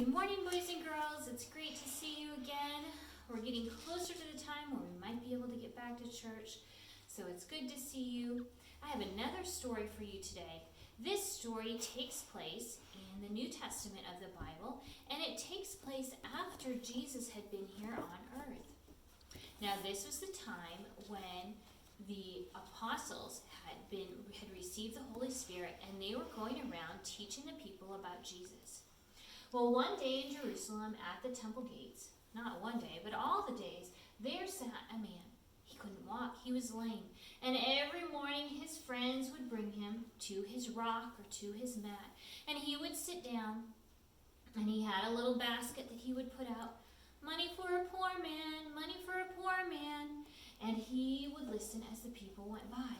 Good morning, boys and girls. It's great to see you again. We're getting closer to the time where we might be able to get back to church, so it's good to see you. I have another story for you today. This story takes place in the New Testament of the Bible, and it takes place after Jesus had been here on earth. Now, this was the time when the apostles had received the Holy Spirit, and they were going around teaching the people about Jesus. Well, one day in Jerusalem at the temple gates, not one day, but all the days, there sat a man. He couldn't walk, he was lame. And every morning his friends would bring him to his rock or to his mat, and he would sit down, and he had a little basket that he would put out, money for a poor man, money for a poor man, and he would listen as the people went by.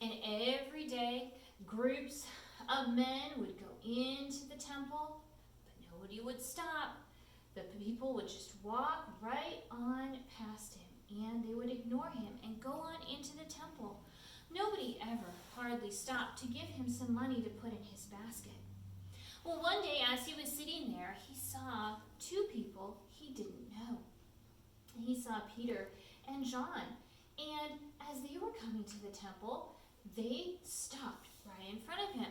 And every day, groups of men would go into the temple, but nobody would stop. The people would just walk right on past him, and they would ignore him and go on into the temple. Nobody ever hardly stopped to give him some money to put in his basket. Well, one day as he was sitting there, he saw two people he didn't know. He saw Peter and John, and as they were coming to the temple, they stopped right in front of him.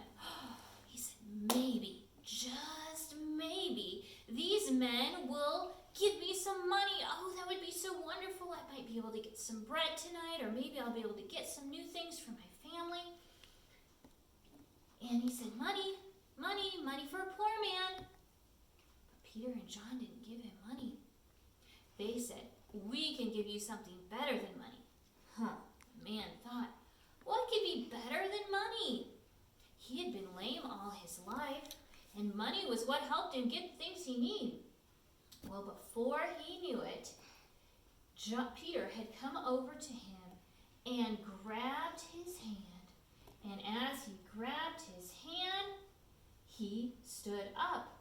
He said, maybe, just maybe, these men will give me some money. Oh, that would be so wonderful. I might be able to get some bread tonight, or maybe I'll be able to get some new things for my family. And he said, money, money, money for a poor man. But Peter and John didn't give him money. They said, we can give you something better than money. The man thought, what could be better than money? He had been lame all his life, and money was what helped him get the things he needed. Well, before he knew it, Peter had come over to him and grabbed his hand. And as he grabbed his hand, he stood up.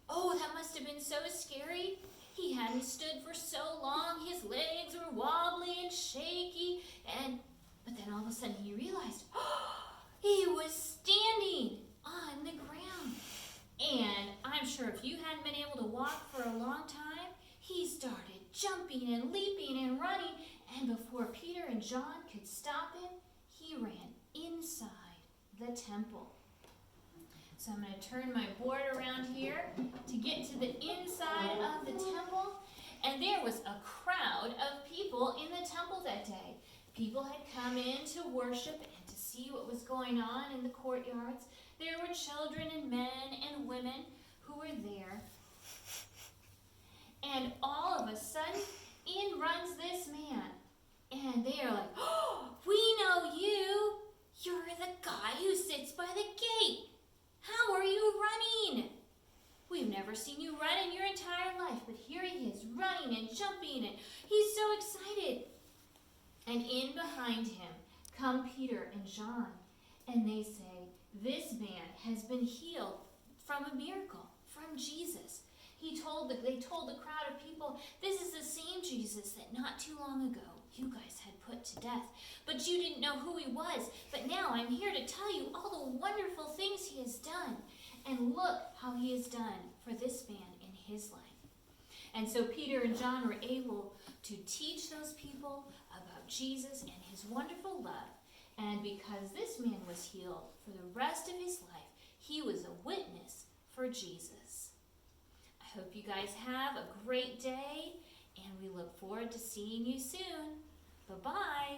Oh, that must have been so scary. He hadn't stood for so long. His legs were wobbly and shaky. But then all of a sudden he realized, he was standing on the ground. And I'm sure if you hadn't been able to walk for a long time, he started jumping and leaping and running. And before Peter and John could stop him, he ran inside the temple. So I'm going to turn my board around here to get to the inside of the temple. And there was a crowd of people in the temple that day. People had come in to worship and to see what was going on in the courtyards. There were children and men and women who were there. And all of a sudden, in runs this man. And they are like, oh, we know you. You're the guy who sits by the gate. How are you running? We've never seen you run in your entire life, but here he is running and jumping, and he's so excited. And in behind him come Peter and John, and they say, this man has been healed from a miracle, from Jesus. They told the crowd of people, this is the same Jesus that not too long ago you guys had put to death. But you didn't know who he was. But now I'm here to tell you all the wonderful things he has done. And look how he has done for this man in his life. And so Peter and John were able to teach those people about Jesus and his wonderful love. And because this man was healed for the rest of his life, he was a witness for Jesus. I hope you guys have a great day, and we look forward to seeing you soon. Bye-bye.